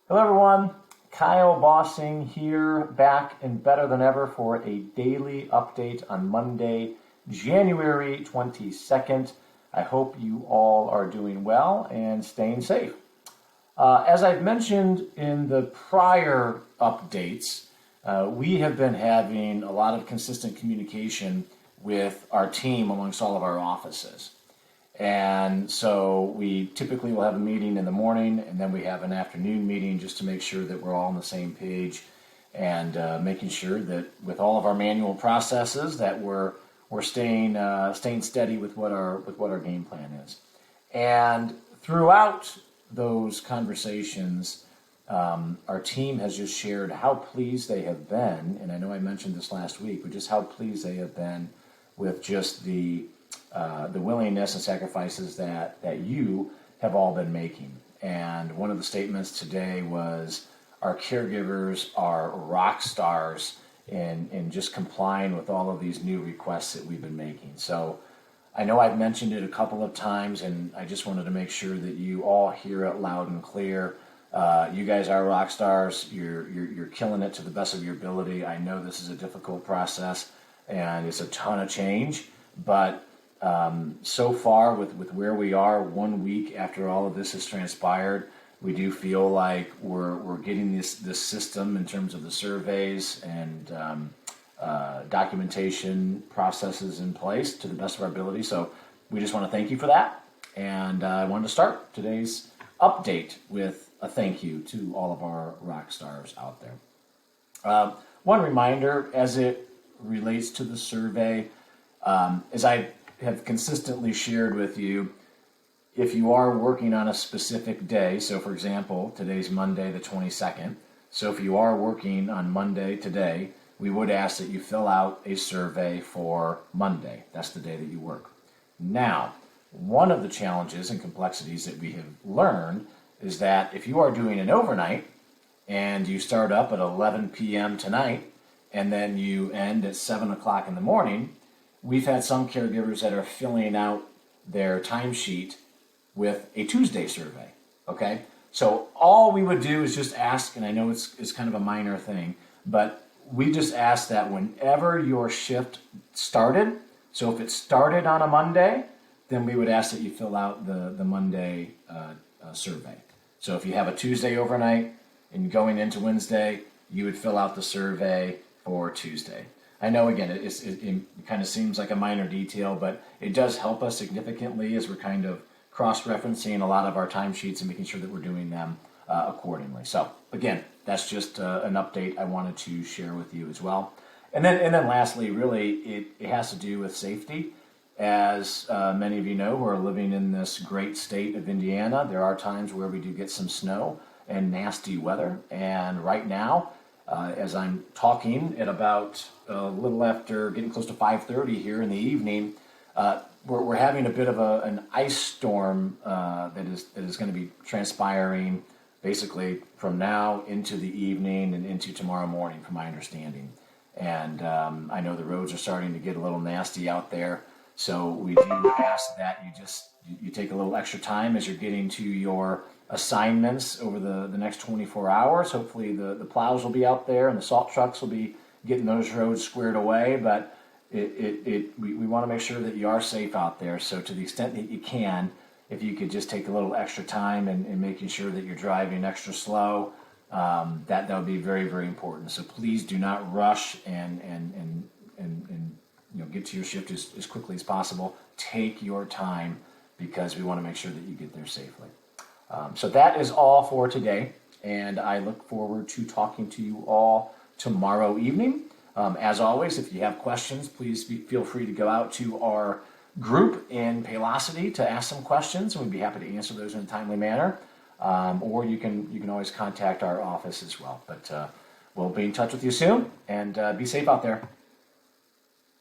Hello everyone, Kyle Bossing here, back and better than ever for a daily update on Monday, January 22nd. I hope you all are doing well and staying safe. As I've mentioned in the prior updates, we have been having a lot of consistent communication with our team amongst all of our offices. And so we typically will have a meeting in the morning, and then we have an afternoon meeting just to make sure that we're all on the same page and making sure that with all of our manual processes that we're staying steady with what our game plan is. And throughout those conversations, our team has just shared how pleased they have been, and I know I mentioned this last week, but just how pleased they have been with just the willingness and sacrifices that you have all been making. And one of the statements today was our caregivers are rock stars in just complying with all of these new requests that we've been making. So I know I've mentioned it a couple of times, and I just wanted to make sure that you all hear it loud and clear. You guys are rock stars. You're killing it to the best of your ability. I know this is a difficult process, and it's a ton of change, but so far with where we are 1 week after all of this has transpired, we do feel like we're getting this system in terms of the surveys and documentation processes in place to the best of our ability. So we just want to thank you for that. And I wanted to start today's update with a thank you to all of our rock stars out there. One reminder as it relates to the survey, as I have consistently shared with you, if you are working on a specific day, so for example, today's Monday the 22nd, so if you are working on Monday today, we would ask that you fill out a survey for Monday. That's the day that you work. Now, one of the challenges and complexities that we have learned is that if you are doing an overnight and you start up at 11 p.m. tonight and then you end at 7 o'clock in the morning, we've had some caregivers that are filling out their timesheet with a Tuesday survey, okay? So all we would do is just ask, and I know it's kind of a minor thing, but we just ask that whenever your shift started, so if it started on a Monday, then we would ask that you fill out the Monday survey. So if you have a Tuesday overnight and going into Wednesday, you would fill out the survey for Tuesday. I know, again, it kind of seems like a minor detail, but it does help us significantly as we're kind of cross-referencing a lot of our timesheets and making sure that we're doing them accordingly. So, again, that's just an update I wanted to share with you as well. And then lastly, really, it has to do with safety. As many of you know who are living in this great state of Indiana, there are times where we do get some snow and nasty weather. And right now, as I'm talking at about a little after getting close to 5:30 here in the evening, we're having a bit of an ice storm that is going to be transpiring basically from now into the evening and into tomorrow morning, from my understanding. And I know the roads are starting to get a little nasty out there, so we do ask that you take a little extra time as you're getting to your assignments over the next 24 hours. Hopefully the plows will be out there and the salt trucks will be getting those roads squared away, but we want to make sure that you are safe out there. So to the extent that you can, if you could just take a little extra time in making sure that you're driving extra slow, that would be very, very important. So please do not rush and get to your shift as quickly as possible. Take your time because we want to make sure that you get there safely. So that is all for today, and I look forward to talking to you all tomorrow evening. As always, if you have questions, please feel free to go out to our group in Paylocity to ask some questions, and we'd be happy to answer those in a timely manner. Or you can always contact our office as well. But we'll be in touch with you soon, and be safe out there.